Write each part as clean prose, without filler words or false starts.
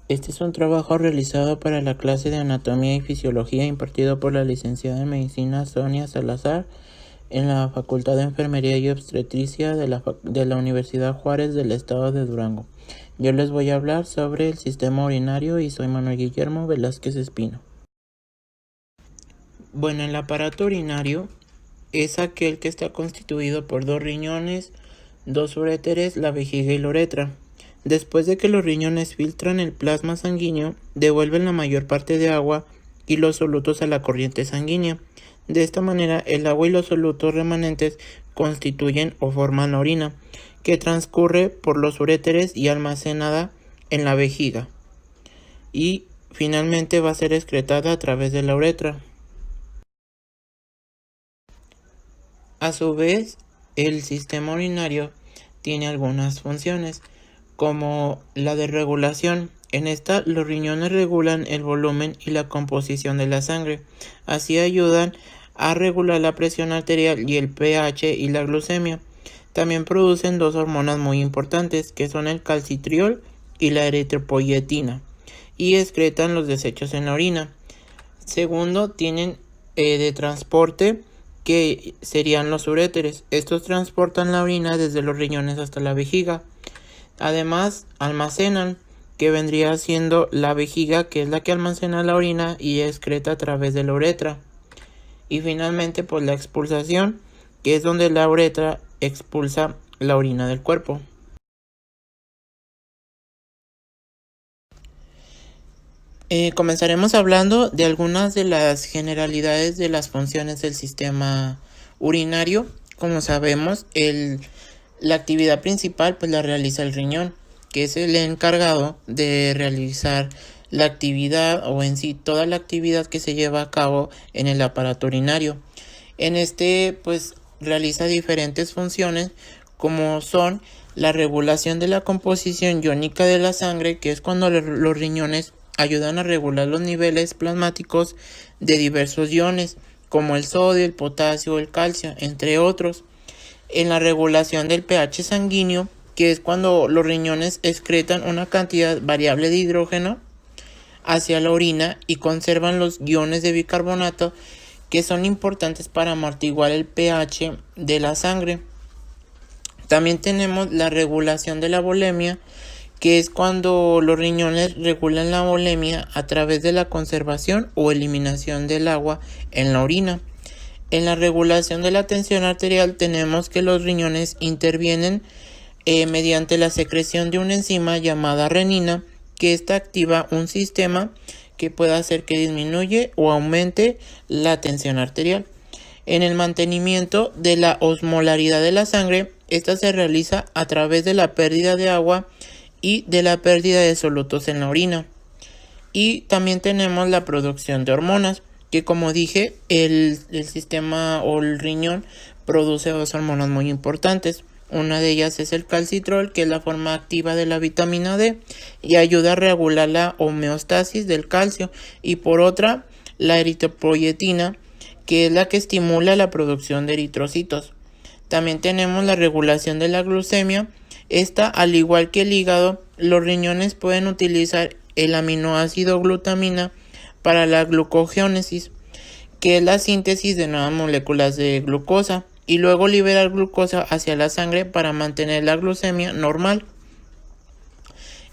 Este es un trabajo realizado para la clase de Anatomía y Fisiología impartido por la licenciada en Medicina Sonia Salazar en la Facultad de Enfermería y Obstetricia de la Universidad Juárez del Estado de Durango. Yo les voy a hablar sobre el sistema urinario y soy Manuel Guillermo Velázquez Espino. Bueno, el aparato urinario es aquel que está constituido por 2 riñones, 2 uréteres, la vejiga y la uretra. Después de que los riñones filtran el plasma sanguíneo, devuelven la mayor parte de agua y los solutos a la corriente sanguínea. De esta manera, el agua y los solutos remanentes constituyen o forman la orina, que transcurre por los uréteres y almacenada en la vejiga. Y finalmente va a ser excretada a través de la uretra. A su vez, el sistema urinario tiene algunas funciones, como la de regulación. En esta, los riñones regulan el volumen y la composición de la sangre. Así ayudan a regular la presión arterial y el pH y la glucemia. También producen 2 hormonas muy importantes, que son el calcitriol y la eritropoyetina, y excretan los desechos en la orina. Segundo, tienen de transporte, que serían los uréteres. Estos transportan la orina desde los riñones hasta la vejiga. Además, almacenan, que vendría siendo la vejiga, que es la que almacena la orina y excreta a través de la uretra. Y finalmente, pues la expulsación, que es donde la uretra expulsa la orina del cuerpo. Comenzaremos hablando de algunas de las generalidades de las funciones del sistema urinario. Como sabemos, la actividad principal pues la realiza el riñón, que es el encargado de realizar la actividad o en sí toda la actividad que se lleva a cabo en el aparato urinario. En este pues realiza diferentes funciones, como son la regulación de la composición iónica de la sangre, que es cuando los riñones ayudan a regular los niveles plasmáticos de diversos iones, como el sodio, el potasio, el calcio, entre otros. En la regulación del pH sanguíneo, que es cuando los riñones excretan una cantidad variable de hidrógeno hacia la orina y conservan los iones de bicarbonato, que son importantes para amortiguar el pH de la sangre. También tenemos la regulación de la volemia, que es cuando los riñones regulan la volemia a través de la conservación o eliminación del agua en la orina. En la regulación de la tensión arterial tenemos que los riñones intervienen mediante la secreción de una enzima llamada renina, que esta activa un sistema que puede hacer que disminuye o aumente la tensión arterial. En el mantenimiento de la osmolaridad de la sangre, esta se realiza a través de la pérdida de agua y de la pérdida de solutos en la orina. Y también tenemos la producción de hormonas, que como dije, el sistema o el riñón produce 2 hormonas muy importantes. Una de ellas es el calcitrol, que es la forma activa de la vitamina D y ayuda a regular la homeostasis del calcio. Y por otra, la eritropoyetina, que es la que estimula la producción de eritrocitos. También tenemos la regulación de la glucemia. Esta, al igual que el hígado, los riñones pueden utilizar el aminoácido glutamina para la glucogénesis, que es la síntesis de nuevas moléculas de glucosa, y luego liberar glucosa hacia la sangre para mantener la glucemia normal.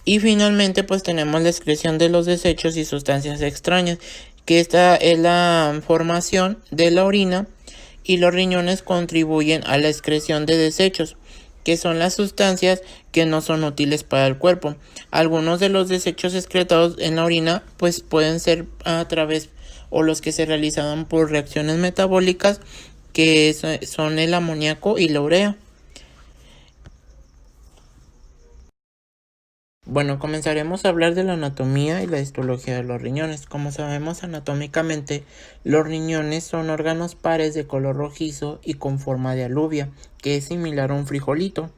Y finalmente pues tenemos la excreción de los desechos y sustancias extrañas, que esta es la formación de la orina, y los riñones contribuyen a la excreción de desechos, que son las sustancias que no son útiles para el cuerpo. Algunos de los desechos excretados en la orina pues pueden ser a través o los que se realizan por reacciones metabólicas, que son el amoníaco y la urea. Bueno, comenzaremos a hablar de la anatomía y la histología de los riñones. Como sabemos anatómicamente, los riñones son órganos pares de color rojizo y con forma de alubia, que es similar a un frijolito.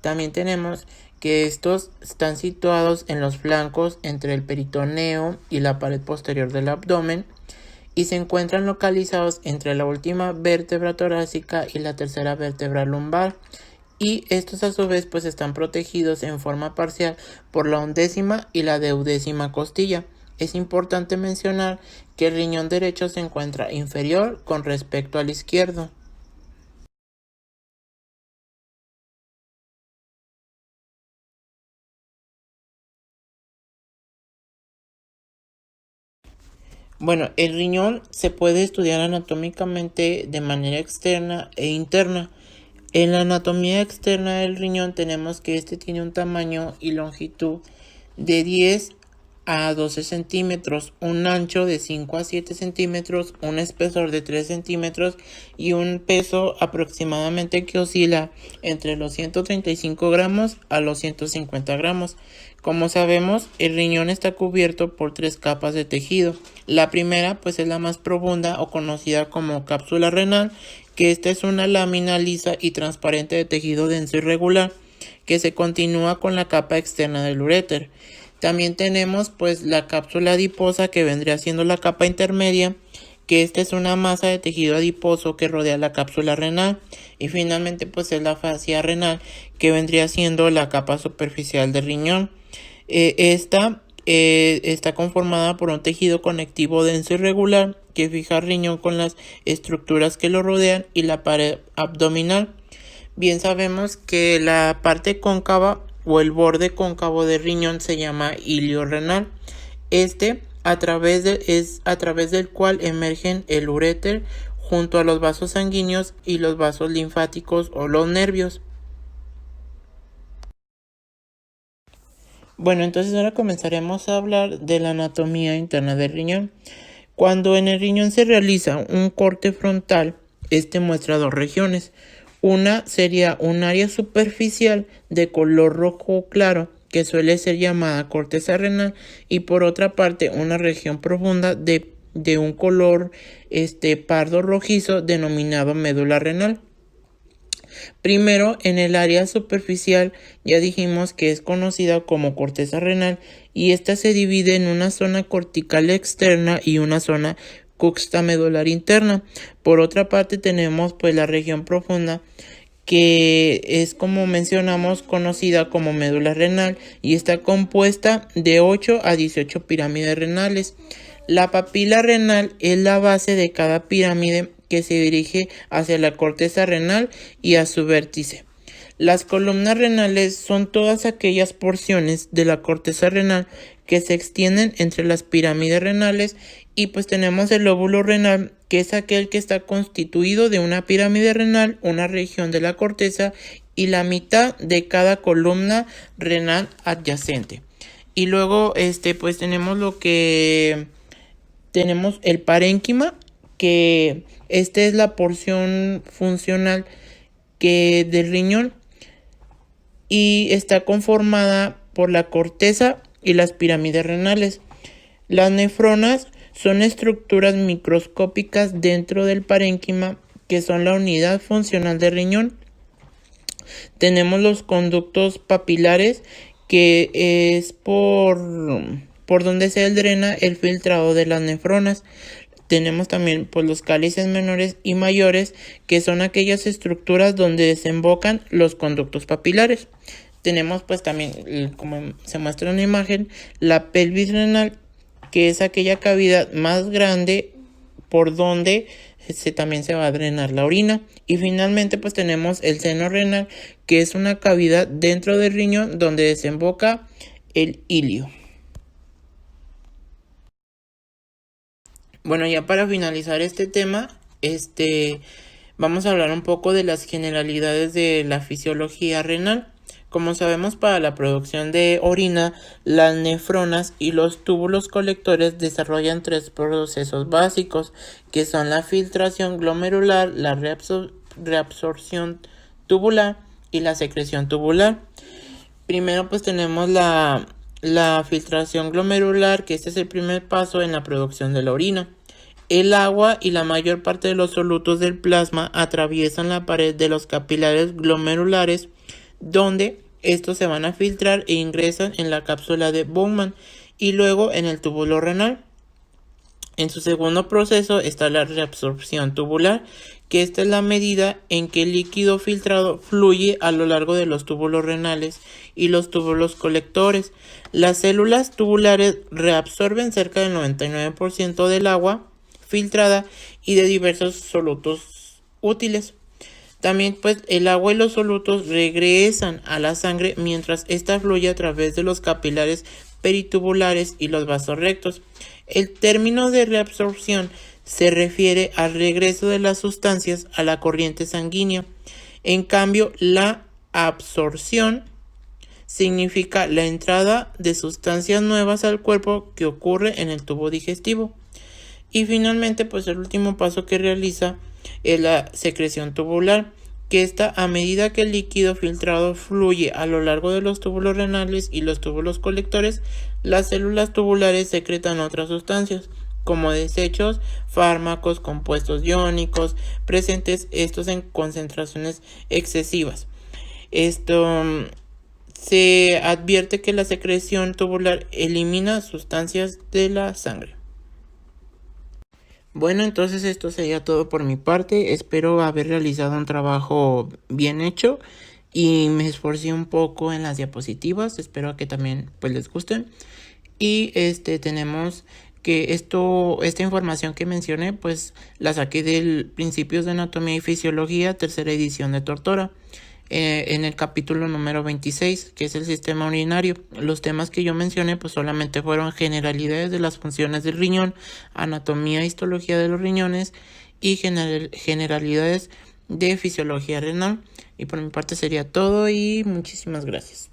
También tenemos que estos están situados en los flancos entre el peritoneo y la pared posterior del abdomen, y se encuentran localizados entre la última vértebra torácica y la tercera vértebra lumbar, y estos a su vez pues están protegidos en forma parcial por la undécima y la duodécima costilla. Es importante mencionar que el riñón derecho se encuentra inferior con respecto al izquierdo. Bueno, el riñón se puede estudiar anatómicamente de manera externa e interna. En la anatomía externa del riñón tenemos que este tiene un tamaño y longitud de 10 a 12 centímetros, un ancho de 5 a 7 centímetros, un espesor de 3 centímetros y un peso aproximadamente que oscila entre los 135 gramos a los 150 gramos. Como sabemos, el riñón está cubierto por 3 capas de tejido. La primera pues es la más profunda o conocida como cápsula renal, que esta es una lámina lisa y transparente de tejido denso y regular que se continúa con la capa externa del uréter. También tenemos pues la cápsula adiposa, que vendría siendo la capa intermedia, que esta es una masa de tejido adiposo que rodea la cápsula renal, y finalmente pues es la fascia renal, que vendría siendo la capa superficial del riñón. Esta está conformada por un tejido conectivo denso y regular que fija el riñón con las estructuras que lo rodean y la pared abdominal. Bien sabemos que la parte cóncava o el borde cóncavo del riñón se llama ilio renal. Este es a través del cual emergen el uréter junto a los vasos sanguíneos y los vasos linfáticos o los nervios. Bueno, entonces ahora comenzaremos a hablar de la anatomía interna del riñón. Cuando en el riñón se realiza un corte frontal, este muestra dos regiones. Una sería un área superficial de color rojo claro, que suele ser llamada corteza renal, y por otra parte una región profunda de un color pardo rojizo denominado médula renal. Primero, en el área superficial ya dijimos que es conocida como corteza renal, y esta se divide en una zona cortical externa y una zona juxtamedular interna. Por otra parte tenemos pues la región profunda, que es, como mencionamos, conocida como médula renal, y está compuesta de 8 a 18 pirámides renales. La papila renal es la base de cada pirámide, que se dirige hacia la corteza renal y a su vértice. Las columnas renales son todas aquellas porciones de la corteza renal que se extienden entre las pirámides renales, y pues tenemos el lóbulo renal, que es aquel que está constituido de una pirámide renal, una región de la corteza y la mitad de cada columna renal adyacente. Y luego pues tenemos el parénquima, que esta es la porción funcional del riñón, y está conformada por la corteza y las pirámides renales. Las nefronas son estructuras microscópicas dentro del parénquima, que son la unidad funcional del riñón. Tenemos los conductos papilares, que es por donde se drena el filtrado de las nefronas. Tenemos también pues los cálices menores y mayores, que son aquellas estructuras donde desembocan los conductos papilares. Tenemos pues también, como se muestra en la imagen, la pelvis renal, que es aquella cavidad más grande por donde también se va a drenar la orina. Y finalmente pues tenemos el seno renal, que es una cavidad dentro del riñón donde desemboca el ilio. Bueno, ya para finalizar este tema, vamos a hablar un poco de las generalidades de la fisiología renal. Como sabemos, para la producción de orina, las nefronas y los túbulos colectores desarrollan 3 procesos básicos, que son la filtración glomerular, la reabsorción tubular y la secreción tubular. Primero pues tenemos la filtración glomerular, que este es el primer paso en la producción de la orina. El agua y la mayor parte de los solutos del plasma atraviesan la pared de los capilares glomerulares, donde estos se van a filtrar e ingresan en la cápsula de Bowman y luego en el túbulo renal. En su segundo proceso está la reabsorción tubular, que esta es la medida en que el líquido filtrado fluye a lo largo de los túbulos renales y los túbulos colectores. Las células tubulares reabsorben cerca del 99% del agua filtrada y de diversos solutos útiles. También pues el agua y los solutos regresan a la sangre mientras ésta fluye a través de los capilares peritubulares y los vasos rectos. El término de reabsorción se refiere al regreso de las sustancias a la corriente sanguínea. En cambio, la absorción significa la entrada de sustancias nuevas al cuerpo que ocurre en el tubo digestivo. Y finalmente, pues el último paso que realiza es la secreción tubular, que esta, a medida que el líquido filtrado fluye a lo largo de los túbulos renales y los túbulos colectores, las células tubulares secretan otras sustancias, como desechos, fármacos, compuestos iónicos, presentes estos en concentraciones excesivas. Se advierte que la secreción tubular elimina sustancias de la sangre. Bueno, entonces esto sería todo por mi parte. Espero haber realizado un trabajo bien hecho y me esforcé un poco en las diapositivas. Espero que también pues les gusten. Y tenemos que esta información que mencioné pues la saqué del Principios de Anatomía y Fisiología, tercera edición de Tortora. En el capítulo número 26, que es el sistema urinario. Los temas que yo mencioné pues solamente fueron generalidades de las funciones del riñón, anatomía e histología de los riñones y generalidades de fisiología renal. Y por mi parte sería todo y muchísimas gracias.